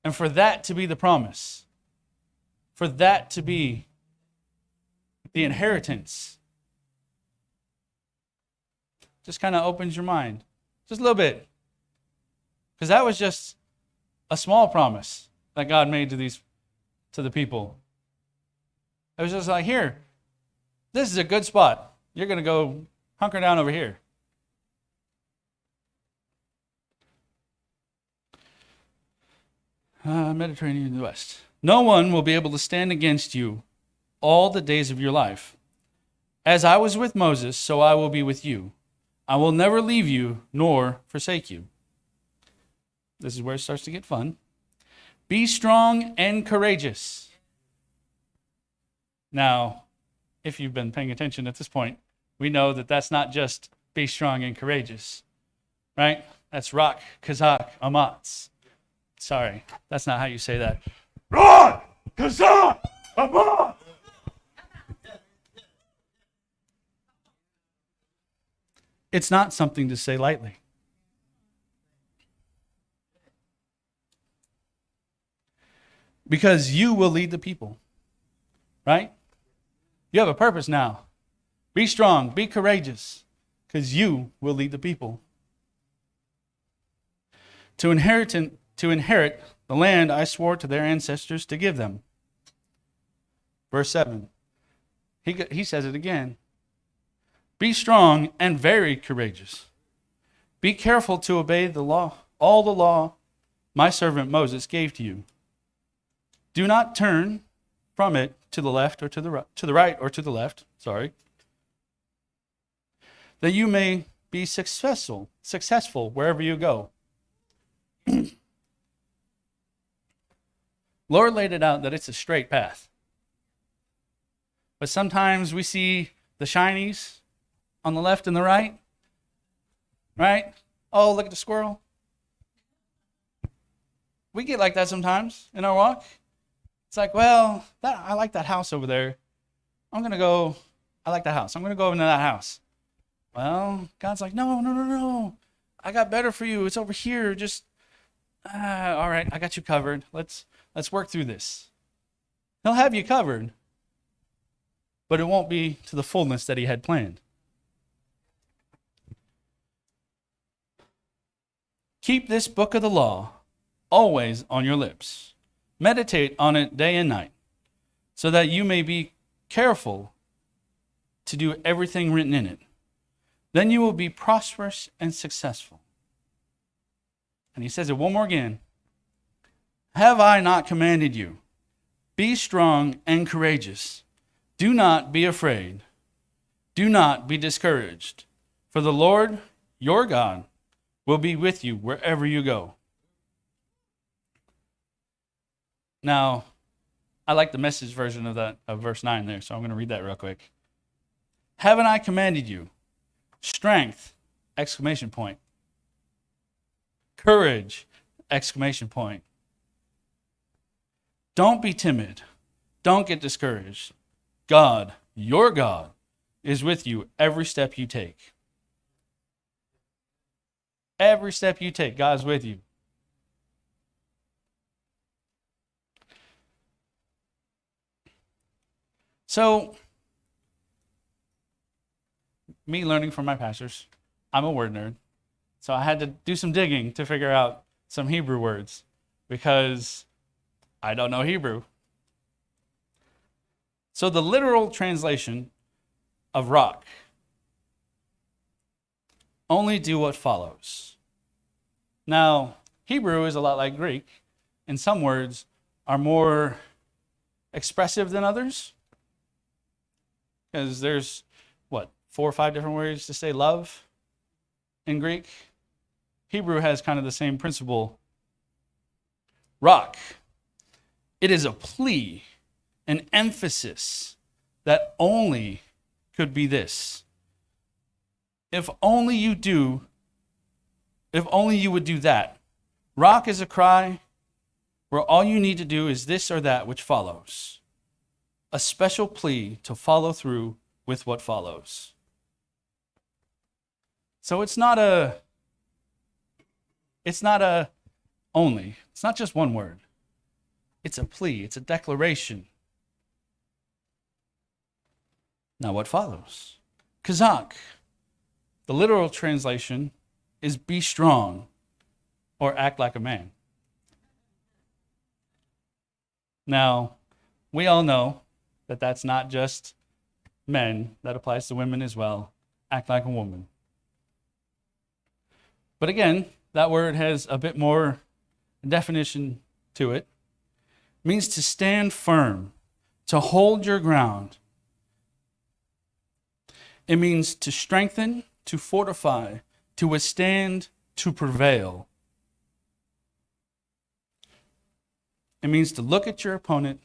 And for that to be the promise, for that to be the inheritance, just kind of opens your mind just a little bit. Because that was just a small promise that God made to the people. It was just like, here, this is a good spot. You're going to go hunker down over here. Mediterranean in the west. No one will be able to stand against you all the days of your life. As I was with Moses, so I will be with you. I will never leave you nor forsake you. This is where it starts to get fun. Be strong and courageous. Now, if you've been paying attention at this point, we know that that's not just be strong and courageous, right? That's Rak, Kazakh, Amatz. Sorry, that's not how you say that. Rak, Kazakh, Amatz. It's not something to say lightly. Because you will lead the people, right? You have a purpose now. Be strong, be courageous, because you will lead the people. To inherit the land I swore to their ancestors to give them. Verse 7, he says it again. Be strong and very courageous. Be careful to obey the law, all the law my servant Moses gave to you. Do not turn from it to the left or to the right or to the left, that you may be successful wherever you go. Lord laid it out that it's a straight path. But sometimes we see the shinies on the left and the right. Oh, look at the squirrel. We get like that sometimes in our walk. It's like, well, I like that house over there. I like that house. I'm going to go over to that house. Well, God's like, no. I got better for you. It's over here. Just, all right, I got you covered. Let's work through this. He'll have you covered, but it won't be to the fullness that he had planned. Keep this book of the law always on your lips. Meditate on it day and night, so that you may be careful to do everything written in it. Then you will be prosperous and successful. And he says it one more again. Have I not commanded you? Be strong and courageous. Do not be afraid. Do not be discouraged. For the Lord, your God, will be with you wherever you go. Now, I like the Message version of verse 9 there, so I'm going to read that real quick. Haven't I commanded you? Strength, exclamation point. Courage, exclamation point. Don't be timid. Don't get discouraged. God, your God, is with you every step you take. Every step you take, God's with you. So, me learning from my pastors, I'm a word nerd. So I had to do some digging to figure out some Hebrew words because I don't know Hebrew. So the literal translation of rock, only do what follows. Now, Hebrew is a lot like Greek, and some words are more expressive than others. Because there's, 4 or 5 different ways to say love in Greek? Hebrew has kind of the same principle. Rock. It is a plea, an emphasis that only could be this. If only you would do that. Rock is a cry where all you need to do is this or that which follows. A special plea to follow through with what follows. So it's not only. It's not just one word. It's a plea, it's a declaration. Now, what follows? Kazak. The literal translation is be strong or act like a man. Now, we all know that that's not just men, that applies to women as well. Act like a woman. But again, that word has a bit more definition to it. It means to stand firm, to hold your ground. It means to strengthen, to fortify, to withstand, to prevail. It means to look at your opponent,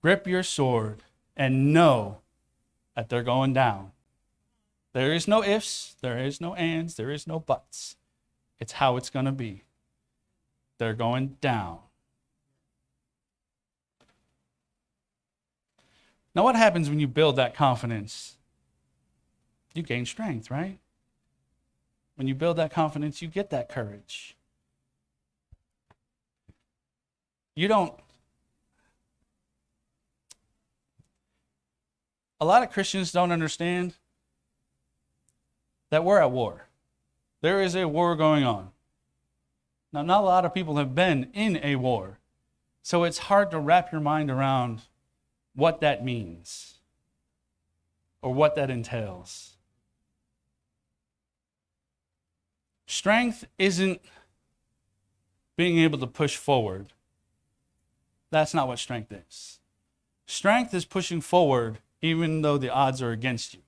grip your sword, and know that they're going down. There is no ifs, there is no ands, there is no buts. It's how it's going to be. They're going down. Now, what happens when you build that confidence? You gain strength, right? When you build that confidence, you get that courage. A lot of Christians don't understand that we're at war. There is a war going on. Now, not a lot of people have been in a war, so it's hard to wrap your mind around what that means or what that entails. Strength isn't being able to push forward. That's not what strength is. Strength is pushing forward even though the odds are against you.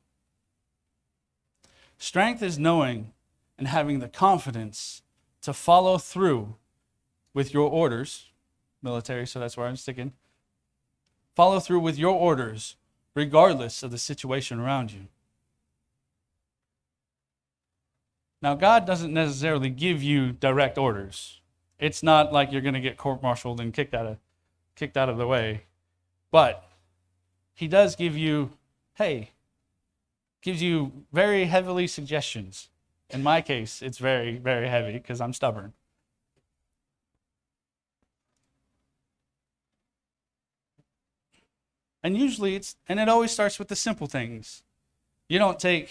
Strength is knowing and having the confidence to follow through with your orders, military, so that's where I'm sticking. Follow through with your orders regardless of the situation around you. Now, God doesn't necessarily give you direct orders. It's not like you're going to get court-martialed and kicked out of the way. But he does give you, gives you very heavily suggestions. In my case, it's very, very heavy because I'm stubborn. And usually it always starts with the simple things. You don't take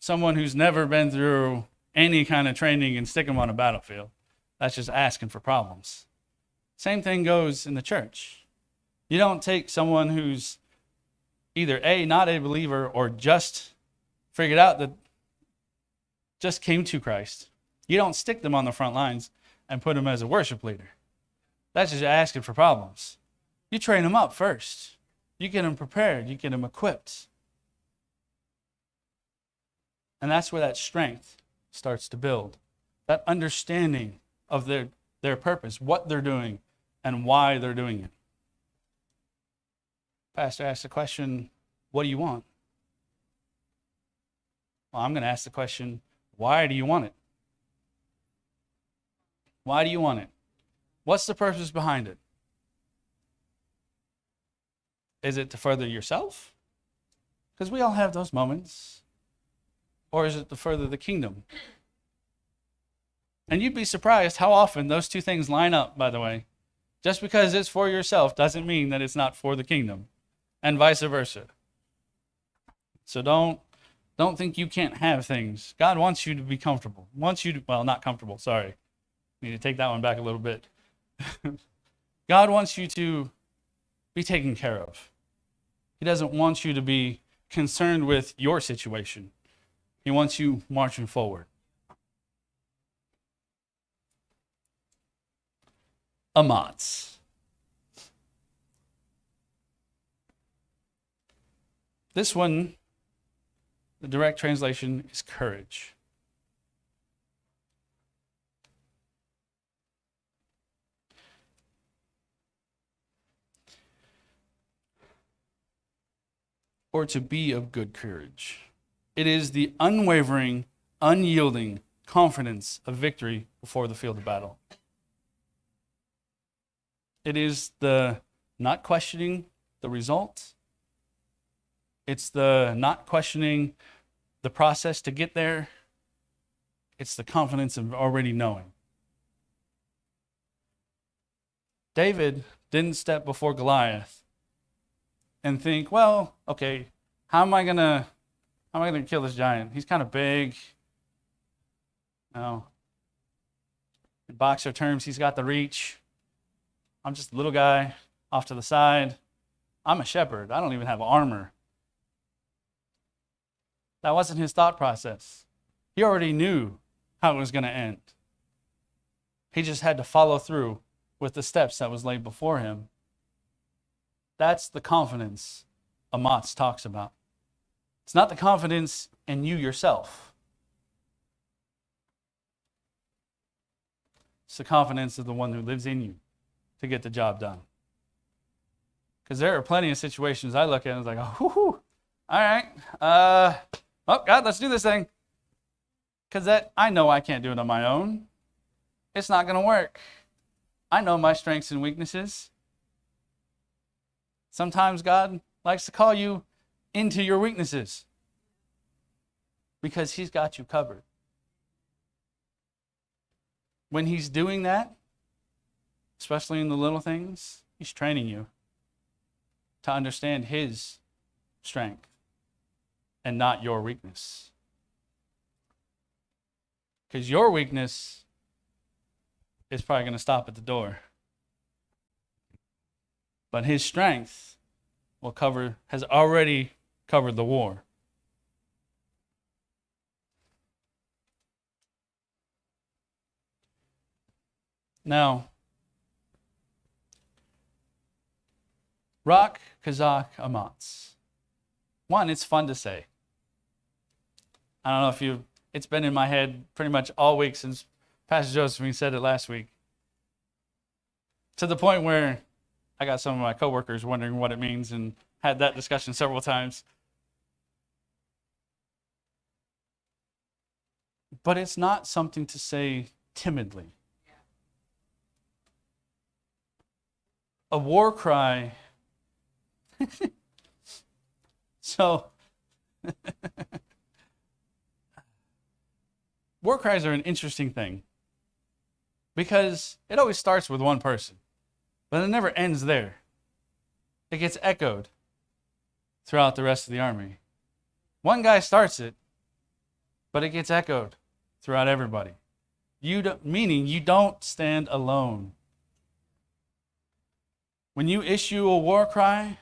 someone who's never been through any kind of training and stick them on a battlefield. That's just asking for problems. Same thing goes in the church. You don't take someone who's either not a believer or just figured out that just came to Christ. You don't stick them on the front lines and put them as a worship leader. That's just asking for problems. You train them up first. You get them prepared. You get them equipped. And that's where that strength starts to build. That understanding of their purpose, what they're doing, and why they're doing it. Pastor asked the question, what do you want? Well, I'm going to ask the question, why do you want it? Why do you want it? What's the purpose behind it? Is it to further yourself? Because we all have those moments. Or is it to further the kingdom? And you'd be surprised how often those two things line up, by the way. Just because it's for yourself doesn't mean that it's not for the kingdom, and vice versa. So don't think you can't have things. God wants you to be comfortable. Not comfortable, sorry. Need to take that one back a little bit. God wants you to be taken care of. He doesn't want you to be concerned with your situation. He wants you marching forward. Amatz. This one, the direct translation is courage. Or to be of good courage. It is the unwavering, unyielding confidence of victory before the field of battle. It is the not questioning the result. It's the not questioning the process to get there. It's the confidence of already knowing. David didn't step before Goliath and think, well, okay, how am I gonna kill this giant? He's kind of big. No. In boxer terms, he's got the reach. I'm just a little guy off to the side. I'm a shepherd. I don't even have armor. That wasn't his thought process. He already knew how it was going to end. He just had to follow through with the steps that was laid before him. That's the confidence Amatz talks about. It's not the confidence in you yourself. It's the confidence of the one who lives in you to get the job done. Because there are plenty of situations I look at and it's like, oh, all right, oh God, let's do this thing. Because I know I can't do it on my own. It's not going to work. I know my strengths and weaknesses. Sometimes God likes to call you into your weaknesses because he's got you covered. When he's doing that, especially in the little things, he's training you to understand his strength and not your weakness. Because your weakness is probably going to stop at the door. But his strength has already covered the war. Now, Rak, Kazakh, Amatz. One, it's fun to say. I don't know if it's been in my head pretty much all week since Pastor Josephine said it last week. To the point where I got some of my coworkers wondering what it means and had that discussion several times. But it's not something to say timidly. A war cry. So, war cries are an interesting thing because it always starts with one person, but it never ends there. It gets echoed throughout the rest of the army. One guy starts it, but it gets echoed throughout everybody. Meaning you don't stand alone. When you issue a war cry,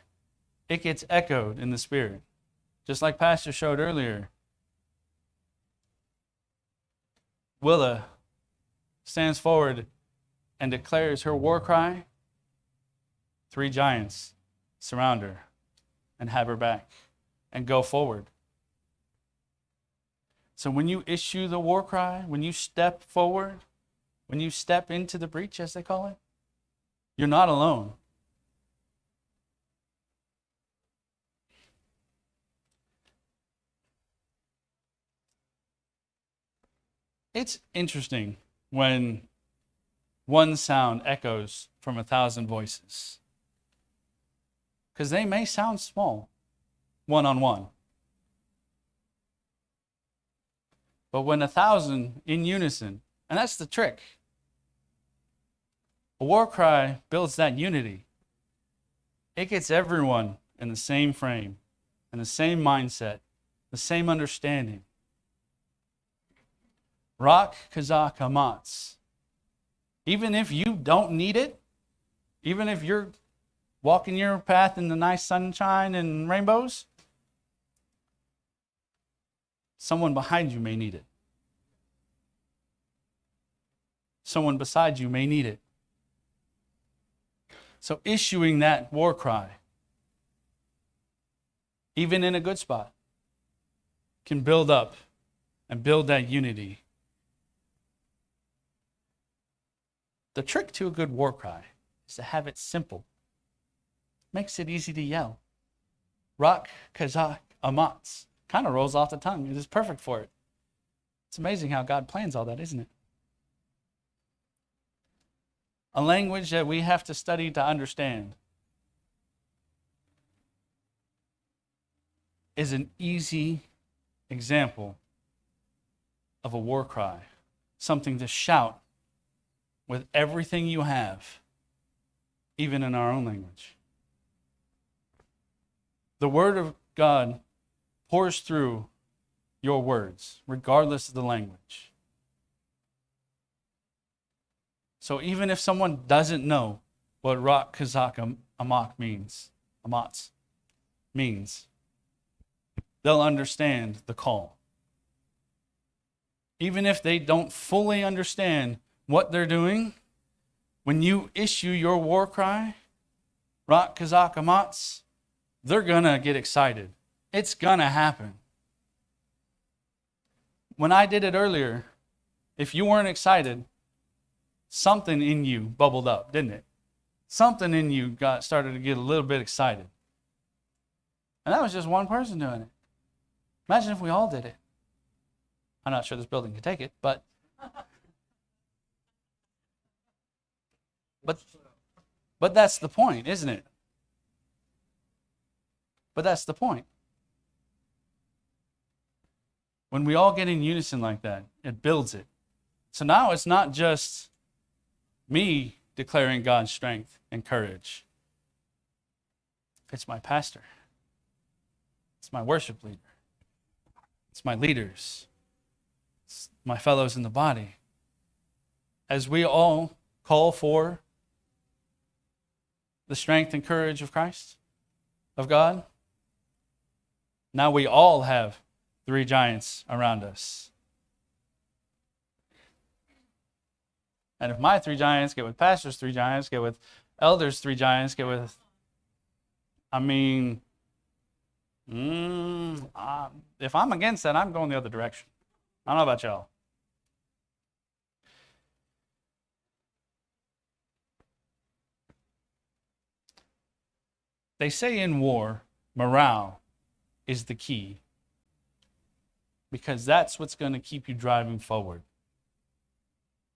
it gets echoed in the spirit. Just like Pastor showed earlier. Willa stands forward and declares her war cry. 3 giants surround her and have her back and go forward. So when you issue the war cry, when you step forward, when you step into the breach, as they call it, you're not alone. It's interesting when one sound echoes from 1,000 voices. Because they may sound small, one-on-one. But when 1,000 in unison, and that's the trick. A war cry builds that unity. It gets everyone in the same frame, in the same mindset, the same understanding. Rak, Kazakh, Amatz. Even if you don't need it, even if you're walking your path in the nice sunshine and rainbows, someone behind you may need it. Someone beside you may need it. So issuing that war cry, even in a good spot, can build up and build that unity. The trick to a good war cry is to have it simple. Makes it easy to yell. Rak, Kazakh, Amatz. Kind of rolls off the tongue. It is perfect for it. It's amazing how God plans all that, isn't it? A language that we have to study to understand is an easy example of a war cry. Something to shout with everything you have even in our own language. The Word of God pours through your words, regardless of the language. So even if someone doesn't know what Rak Kazak Amatz means, they'll understand the call. Even if they don't fully understand what they're doing, when you issue your war cry, Rak Kazak Amatz, they're going to get excited. It's going to happen. When I did it earlier, if you weren't excited, something in you bubbled up, didn't it? Something in you started to get a little bit excited. And that was just one person doing it. Imagine if we all did it. I'm not sure this building can take it, but that's the point, isn't it? But that's the point. When we all get in unison like that, it builds it. So now it's not just me declaring God's strength and courage. It's my pastor. It's my worship leader. It's my leaders. It's my fellows in the body. As we all call for the strength and courage of Christ, of God, now we all have 3 giants around us. And if my 3 giants get with pastors' 3 giants, get with elders' 3 giants, get with, if I'm against that, I'm going the other direction. I don't know about y'all. They say in war, morale is the key, because that's what's going to keep you driving forward.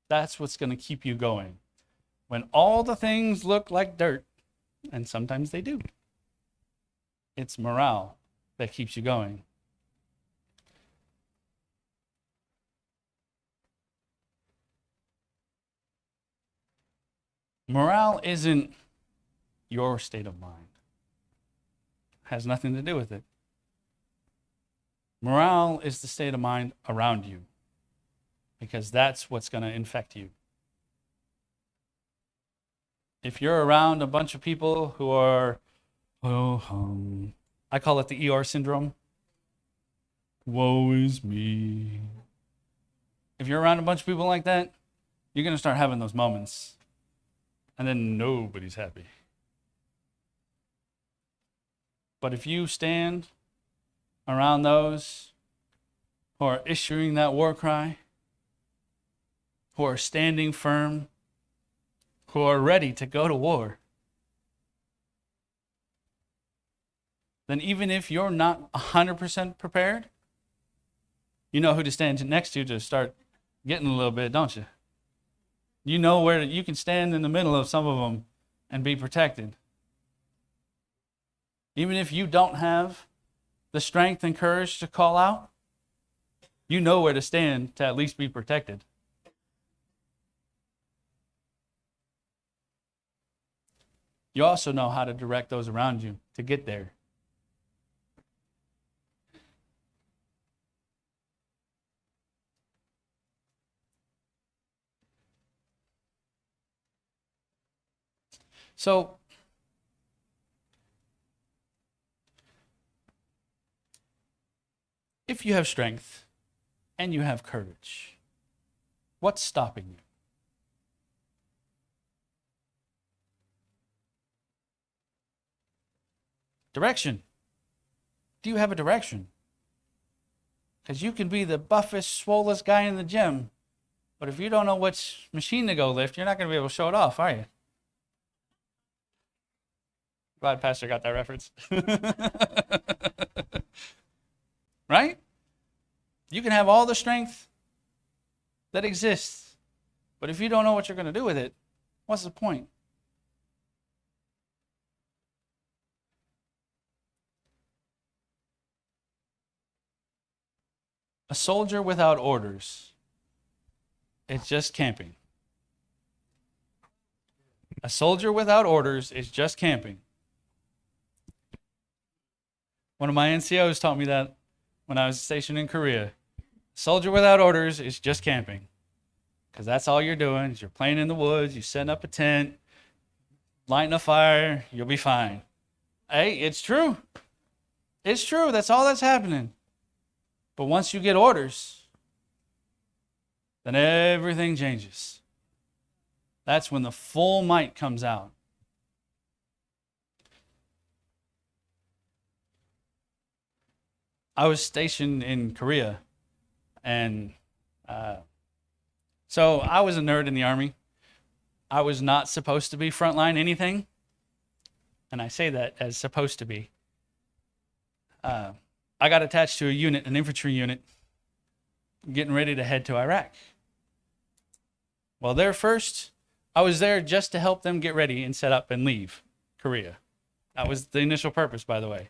That's what's going to keep you going. When all the things look like dirt, and sometimes they do, it's morale that keeps you going. Morale isn't your state of mind. It has nothing to do with it. Morale is the state of mind around you, because that's what's going to infect you. If you're around a bunch of people who are, I call it the Eeyore syndrome. Woe is me. If you're around a bunch of people like that, you're going to start having those moments, and then nobody's happy. But if you stand around those who are issuing that war cry, who are standing firm, who are ready to go to war, then even if you're not 100% prepared, you know who to stand next to start getting a little bit, don't you? You know where you can stand in the middle of some of them and be protected. Even if you don't have the strength and courage to call out, you know where to stand to at least be protected. You also know how to direct those around you to get there. So, if you have strength and you have courage, what's stopping you? Direction. Do you have a direction? Because you can be the buffest, swollest guy in the gym, but if you don't know which machine to go lift, you're not going to be able to show it off, are you? Glad Pastor got that reference. Right? You can have all the strength that exists, but if you don't know what you're going to do with it, what's the point? A soldier without orders, it's just camping. A soldier without orders is just camping. One of my NCOs taught me that when I was stationed in Korea. Soldier without orders is just camping. Because that's all you're doing is you're playing in the woods, you setting up a tent, lighting a fire, you'll be fine. Hey, it's true. It's true. That's all that's happening. But once you get orders, then everything changes. That's when the full might comes out. I was stationed in Korea, and so I was a nerd in the Army. I was not supposed to be frontline anything, and I say that as supposed to be. I got attached to a unit, an infantry unit, getting ready to head to Iraq. Well, I was there just to help them get ready and set up and leave Korea. That was the initial purpose, by the way.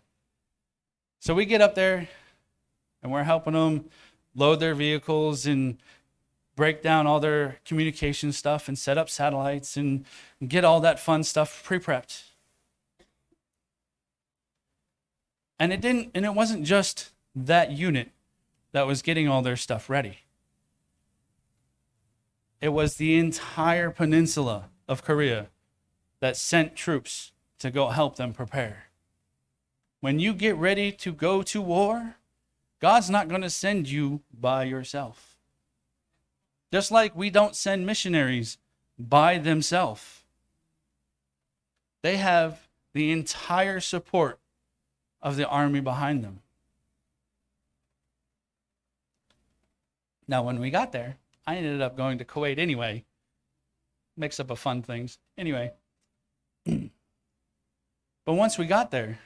So we get up there, and we're helping them load their vehicles and break down all their communication stuff and set up satellites and get all that fun stuff pre-prepped. And it wasn't just that unit that was getting all their stuff ready. It was the entire peninsula of Korea that sent troops to go help them prepare. When you get ready to go to war, God's not going to send you by yourself. Just like we don't send missionaries by themselves. They have the entire support of the army behind them. Now, when we got there, I ended up going to Kuwait anyway. Mix up of fun things. Anyway. But once we got there,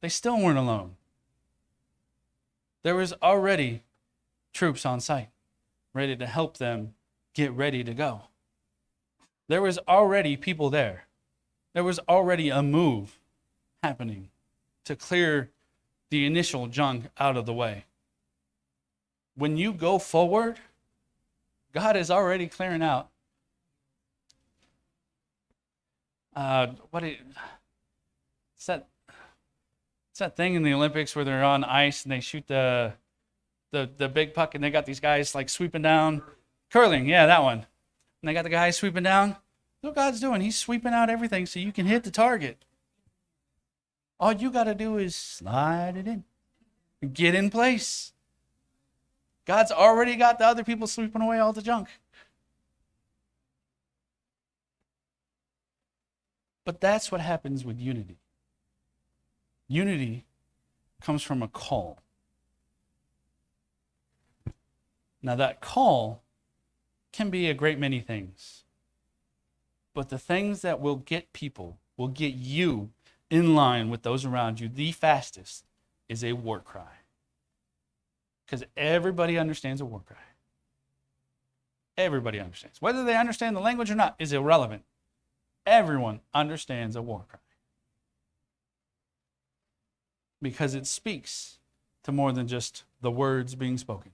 they still weren't alone. There was already troops on site, ready to help them get ready to go. There was already people there. There was already a move happening to clear the initial junk out of the way. When you go forward, God is already clearing out. It's that thing in the Olympics where they're on ice and they shoot the big puck and they got these guys like sweeping down. Curling, yeah, that one. And they got the guys sweeping down. Look what God's doing. He's sweeping out everything so you can hit the target. All you got to do is slide it in. Get in place. God's already got the other people sweeping away all the junk. But that's what happens with unity. Unity comes from a call. Now that call can be a great many things. But the things that will get people, will get you in line with those around you the fastest is a war cry. Because everybody understands a war cry. Everybody understands. Whether they understand the language or not is irrelevant. Everyone understands a war cry. Because it speaks to more than just the words being spoken.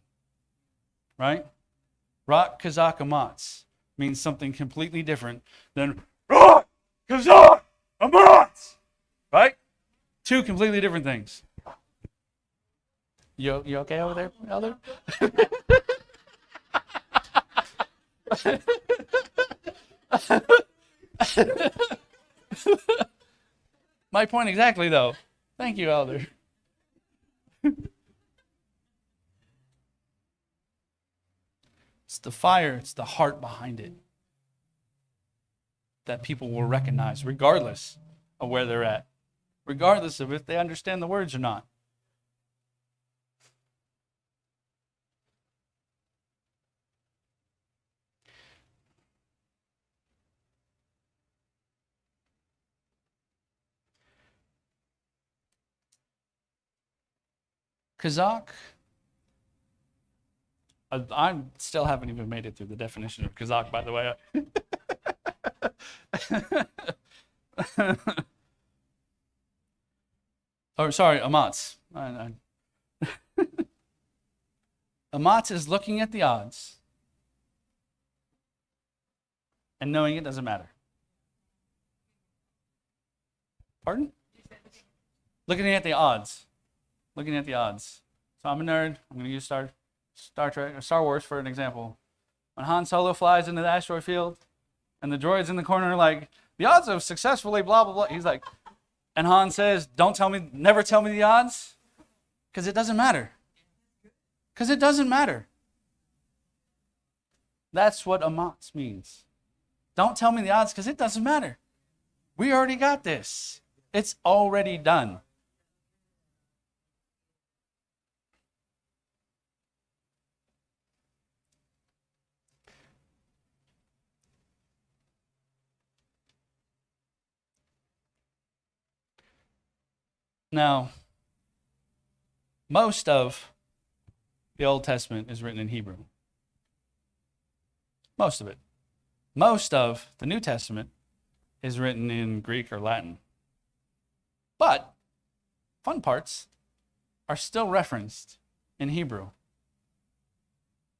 Right? Rak Kazak Amatz means something completely different than Rak Kazak Amatz. Right? Two completely different things. You okay over there, Elder? My point exactly, though. Thank you, Elder. It's the fire, it's the heart behind it that people will recognize regardless of where they're at, regardless of if they understand the words or not. Kazakh, I still haven't even made it through the definition of Kazakh, by the way. Oh, sorry, Amatz. Amatz is looking at the odds and knowing it doesn't matter. Pardon? Looking at the odds. Looking at the odds. So I'm a nerd. I'm going to use Star Trek or Star Wars for an example. When Han Solo flies into the asteroid field, and the droids in the corner are like, the odds of successfully blah blah blah. He's like, and Han says, "Don't tell me, never tell me the odds, because it doesn't matter. Because it doesn't matter." That's what amatz means. Don't tell me the odds, because it doesn't matter. We already got this. It's already done. Now, most of the Old Testament is written in Hebrew. Most of it. Most of the New Testament is written in Greek or Latin. But fun parts are still referenced in Hebrew.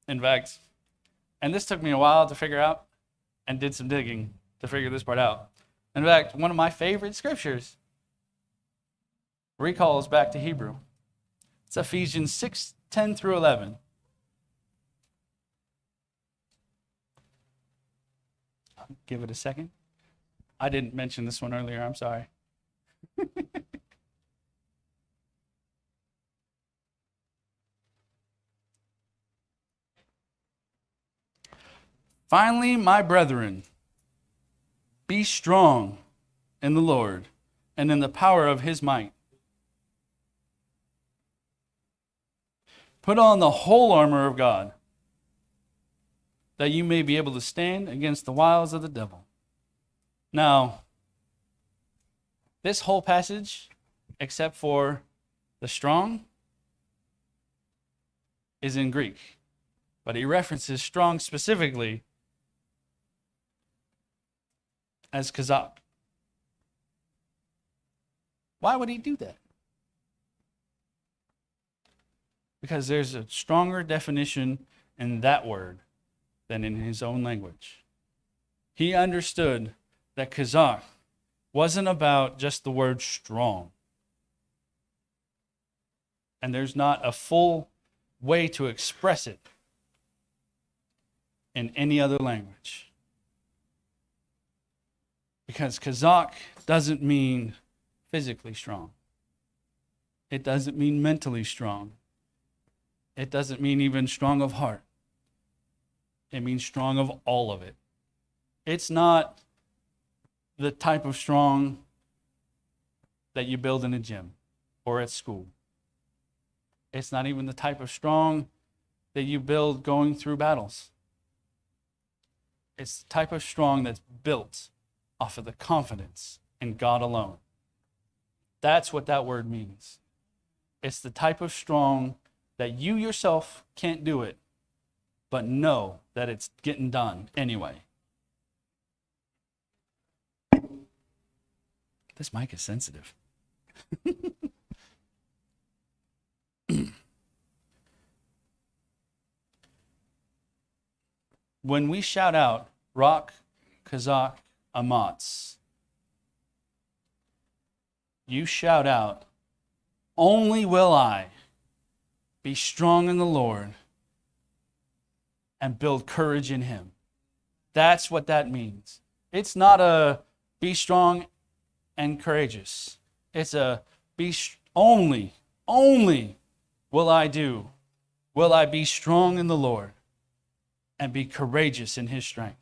In fact, and this took me a while to figure out and did some digging to figure this part out. In fact, one of my favorite scriptures recalls back to Hebrew. It's Ephesians 6:10 through 11. I'll give it a second. I didn't mention this one earlier. I'm sorry. Finally, my brethren, be strong in the Lord and in the power of his might. Put on the whole armor of God, that you may be able to stand against the wiles of the devil. Now, this whole passage, except for the strong, is in Greek. But he references strong specifically as kazak. Why would he do that? Because there's a stronger definition in that word than in his own language. He understood that kazak wasn't about just the word strong. And there's not a full way to express it in any other language. Because kazak doesn't mean physically strong. It doesn't mean mentally strong. It doesn't mean even strong of heart. It means strong of all of it. It's not the type of strong that you build in a gym or at school. It's not even the type of strong that you build going through battles. It's the type of strong that's built off of the confidence in God alone. That's what that word means. It's the type of strong that you yourself can't do it, but know that it's getting done anyway. This mic is sensitive. When we shout out, Rock, Kazak, Amatz, you shout out, only will I be strong in the Lord and build courage in him. That's what that means. It's not a be strong and courageous. It's a only will I be strong in the Lord and be courageous in his strength.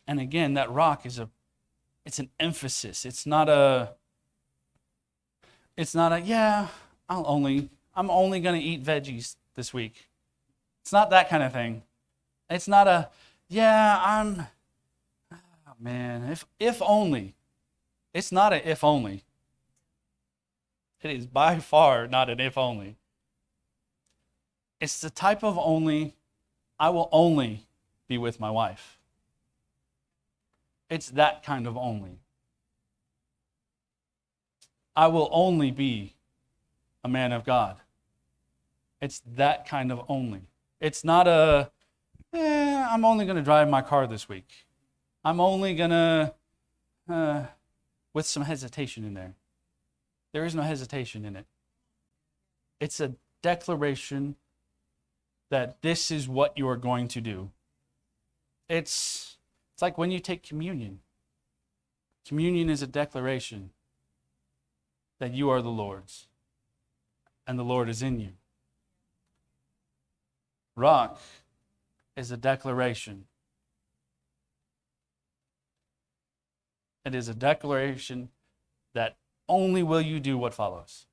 And again, that rock is it's an emphasis. It's not a, yeah, I'm only going to eat veggies this week. It's not that kind of thing. It's not a, yeah, man, if only. It's not an if only. It is by far not an if only. It's the type of only, I will only be with my wife. It's that kind of only. I will only be a man of God. It's that kind of only. It's not a, I'm only going to drive my car this week. I'm only going to, with some hesitation in there. There is no hesitation in it. It's a declaration that this is what you are going to do. It's like when you take communion. Communion is a declaration that you are the Lord's and the Lord is in you. Rock is a declaration. It is a declaration that only will you do what follows.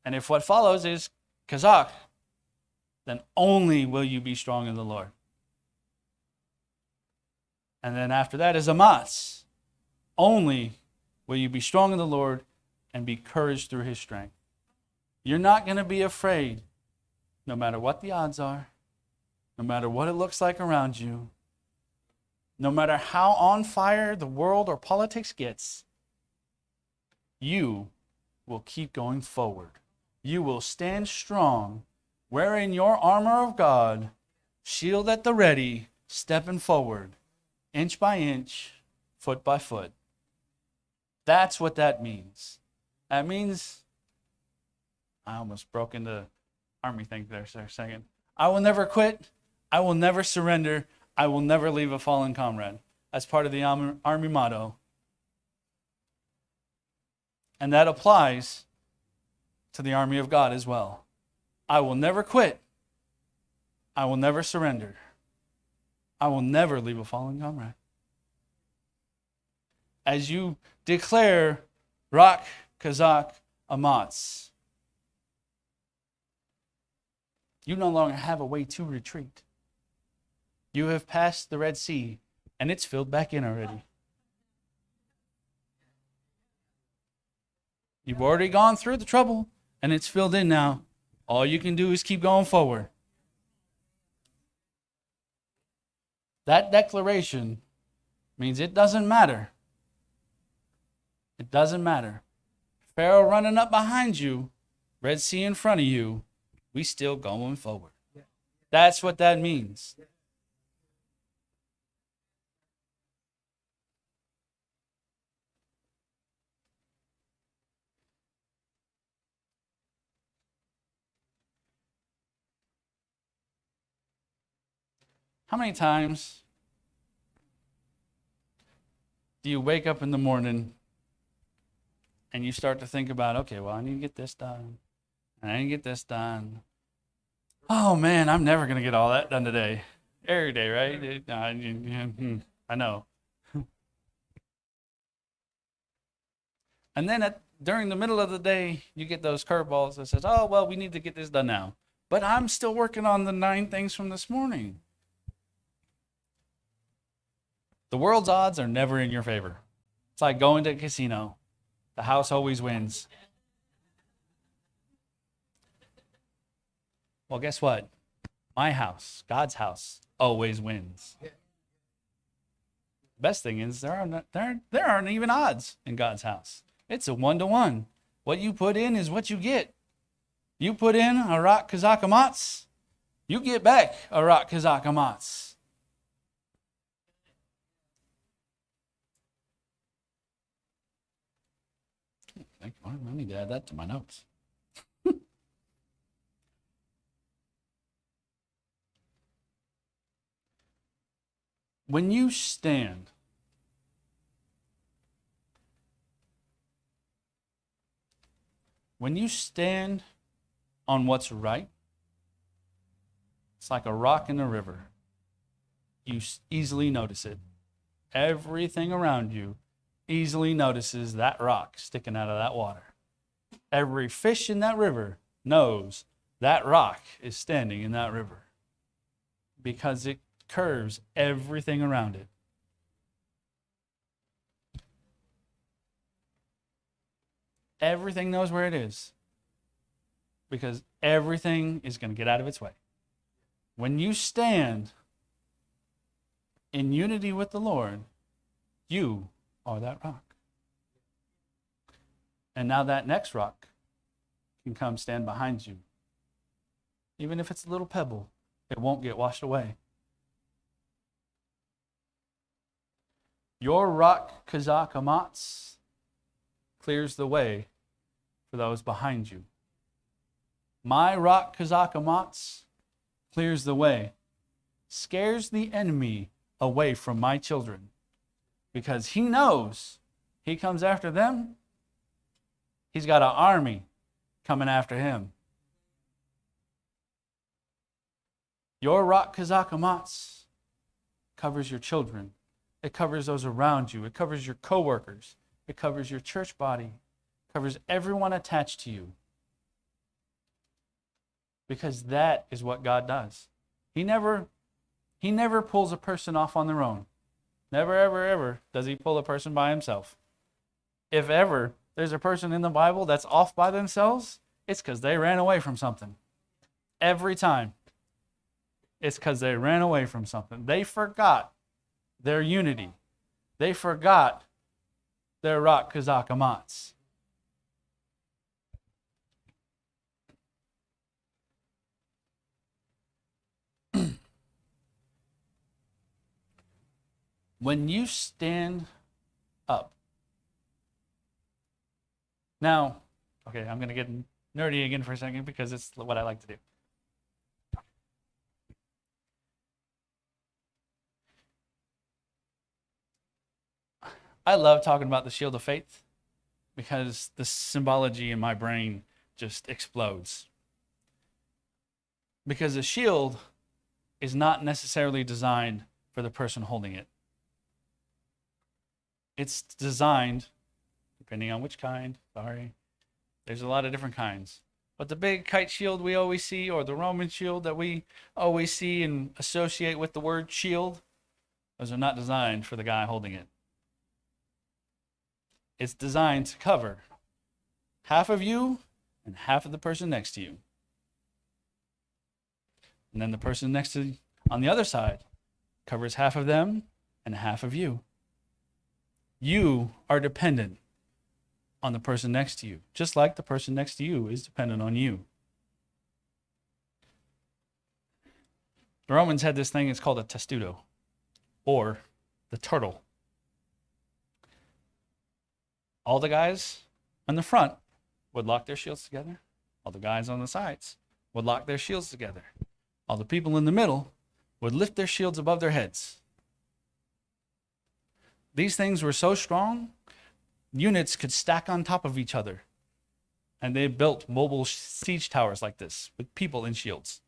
And if what follows is Kazakh, then only will you be strong in the Lord. And then after that is Amatz. Only will you be strong in the Lord and be couraged through his strength. You're not going to be afraid, no matter what the odds are, no matter what it looks like around you, no matter how on fire the world or politics gets, you will keep going forward. You will stand strong, wearing your armor of God, shield at the ready, stepping forward, inch by inch, foot by foot. That's what that means. That means, I almost broke into army thing there for a second. I will never quit. I will never surrender. I will never leave a fallen comrade. That's part of the army motto. And that applies to the army of God as well. I will never quit. I will never surrender. I will never leave a fallen comrade. As you declare Rak, Kazakh, Amatz, you no longer have a way to retreat. You have passed the Red Sea, and it's filled back in already. You've already gone through the trouble, and it's filled in now. All you can do is keep going forward. That declaration means it doesn't matter. It doesn't matter. Pharaoh running up behind you, Red Sea in front of you, we still going forward. That's what that means. How many times do you wake up in the morning and you start to think about, okay, well, I need to get this done, and I need to get this done. Oh, man, I'm never going to get all that done today. Every day, right? I know. And then during the middle of the day, you get those curveballs that says, oh, well, we need to get this done now. But I'm still working on the 9 things from this morning. The world's odds are never in your favor. It's like going to a casino. The house always wins. Well, guess what? My house, God's house, always wins. Best thing is there aren't even odds in God's house. It's a 1-to-1. What you put in is what you get. You put in a Rak, Kazakh, Amatz, you get back a Rak, Kazakh, Amatz. I need to add that to my notes. When you stand, on what's right, it's like a rock in the river. You easily notice it. Everything around you easily notices that rock sticking out of that water. Every fish in that river knows that rock is standing in that river because it curves everything around it. Everything knows where it is because everything is going to get out of its way. When you stand in unity with the Lord, you are that rock. And now that next rock can come stand behind you. Even if it's a little pebble, it won't get washed away. Your rock, Kazak Amatz, clears the way for those behind you. My rock, Kazak Amatz, clears the way, scares the enemy away from my children, because he knows he comes after them, he's got an army coming after him. Your rock, Kazak Amatz, covers your children. It covers those around you. It covers your coworkers. It covers your church body. It covers everyone attached to you. Because that is what God does. He never pulls a person off on their own. Never, ever, ever does he pull a person by himself. If ever there's a person in the Bible that's off by themselves, it's because they ran away from something. Every time. It's because they ran away from something. They forgot their unity. They forgot their rock, Kazak Amatz. When you stand up. Now, okay, I'm going to get nerdy again for a second because it's what I like to do. I love talking about the shield of faith because the symbology in my brain just explodes. Because a shield is not necessarily designed for the person holding it. It's designed, depending on which kind, there's a lot of different kinds. But the big kite shield we always see, or the Roman shield that we always see and associate with the word shield, those are not designed for the guy holding it. It's designed to cover half of you and half of the person next to you. And then the person next to on the other side covers half of them and half of you. You are dependent on the person next to you, just like the person next to you is dependent on you. The Romans had this thing, it's called a testudo, or the turtle. All the guys on the front would lock their shields together. All the guys on the sides would lock their shields together. All the people in the middle would lift their shields above their heads. These things were so strong, units could stack on top of each other. And they built mobile siege towers like this with people in shields.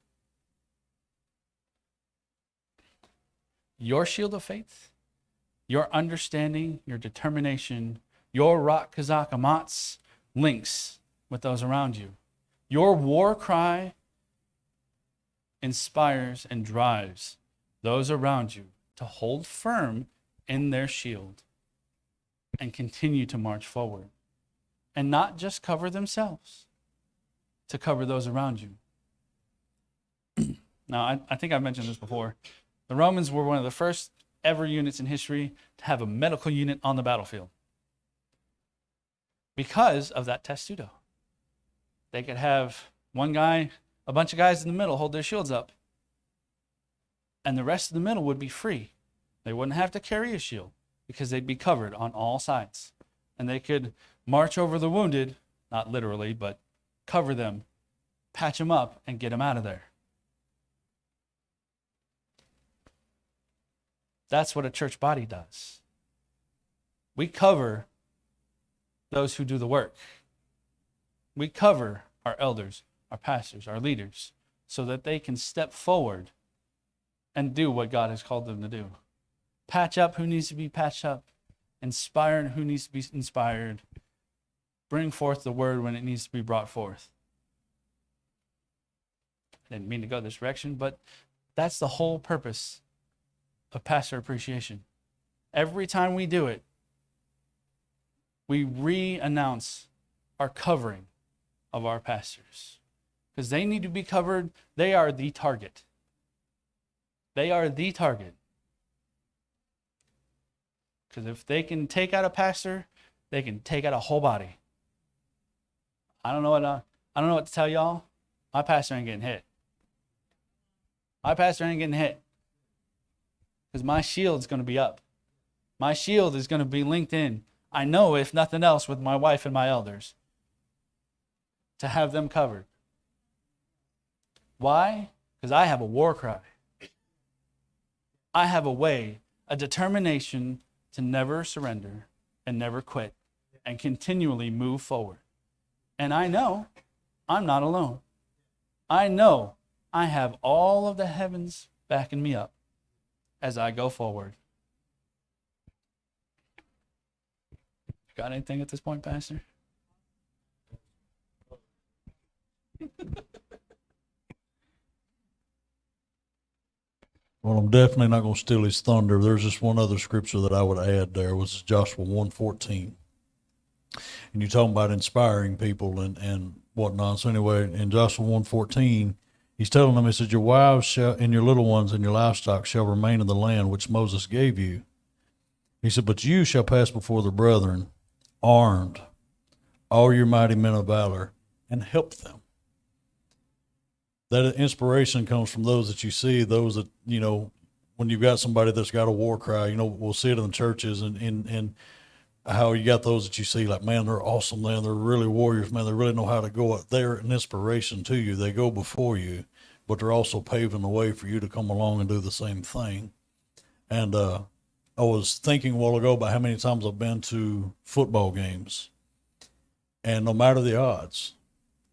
Your shield of faith, your understanding, your determination, your rock, Kazak Amatz links with those around you. Your war cry inspires and drives those around you to hold firm in their shield and continue to march forward. And not just cover themselves, to cover those around you. Now, I think I've mentioned this before. The Romans were one of the first ever units in history to have a medical unit on the battlefield. Because of that testudo. They could have one guy, a bunch of guys in the middle hold their shields up. And the rest of the middle would be free. They wouldn't have to carry a shield because they'd be covered on all sides. And they could march over the wounded, not literally, but cover them, patch them up, and get them out of there. That's what a church body does. We cover those who do the work. We cover our elders, our pastors, our leaders, so that they can step forward and do what God has called them to do. Patch up who needs to be patched up, inspire who needs to be inspired, bring forth the word when it needs to be brought forth. I didn't mean to go this direction, but that's the whole purpose of pastor appreciation. Every time we do it, we re-announce our covering of our pastors. Because they need to be covered. They are the target. They are the target. Because if they can take out a pastor, they can take out a whole body. I don't know what to tell y'all. My pastor ain't getting hit. My pastor ain't getting hit. Because my shield's going to be up. My shield is going to be linked in. I know, if nothing else, with my wife and my elders, to have them covered. Why? Because I have a war cry. I have a way, a determination to never surrender and never quit and continually move forward. And I know I'm not alone. I know I have all of the heavens backing me up as I go forward. Got anything at this point, Pastor? Well, I'm definitely not going to steal his thunder. There's just one other scripture that I would add there, was Joshua 1:14. And you're talking about inspiring people and whatnot. So anyway, in Joshua 1:14, he's telling them, he said, your wives shall, and your little ones and your livestock shall remain in the land which Moses gave you. He said, but you shall pass before the brethren, armed, all your mighty men of valor, and help them. That inspiration comes from those that you see, those that, you know, when you've got somebody that's got a war cry, you know, we'll see it in the churches and how you got those that you see like, man, they're awesome, man. They're really warriors, man. They really know how to go out. They're an inspiration to you. They go before you, but they're also paving the way for you to come along and do the same thing. And I was thinking a while ago about how many times I've been to football games, and no matter the odds,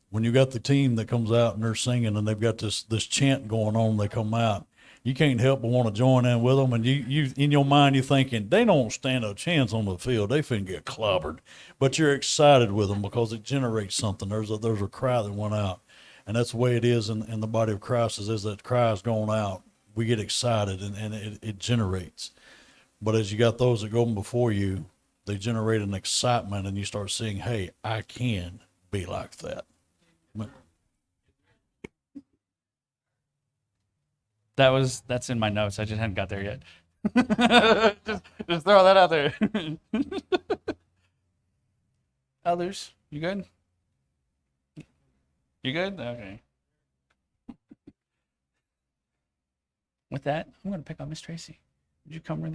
when you got the team that comes out and they're singing and they've got this chant going on, they come out, you can't help but want to join in with them. And you in your mind, you're thinking, they don't stand a chance on the field. They finna get clobbered. But you're excited with them because it generates something. There's a cry that went out. And that's the way it is in the body of Christ, is that cry is going out. We get excited and it generates. But as you got those that go before you, they generate an excitement, and you start seeing, hey, I can be like that. That's in my notes. I just hadn't got there yet. just throw that out there. Others, you good? You good? Okay. With that, I'm going to pick on Miss Tracy. Would you come with me?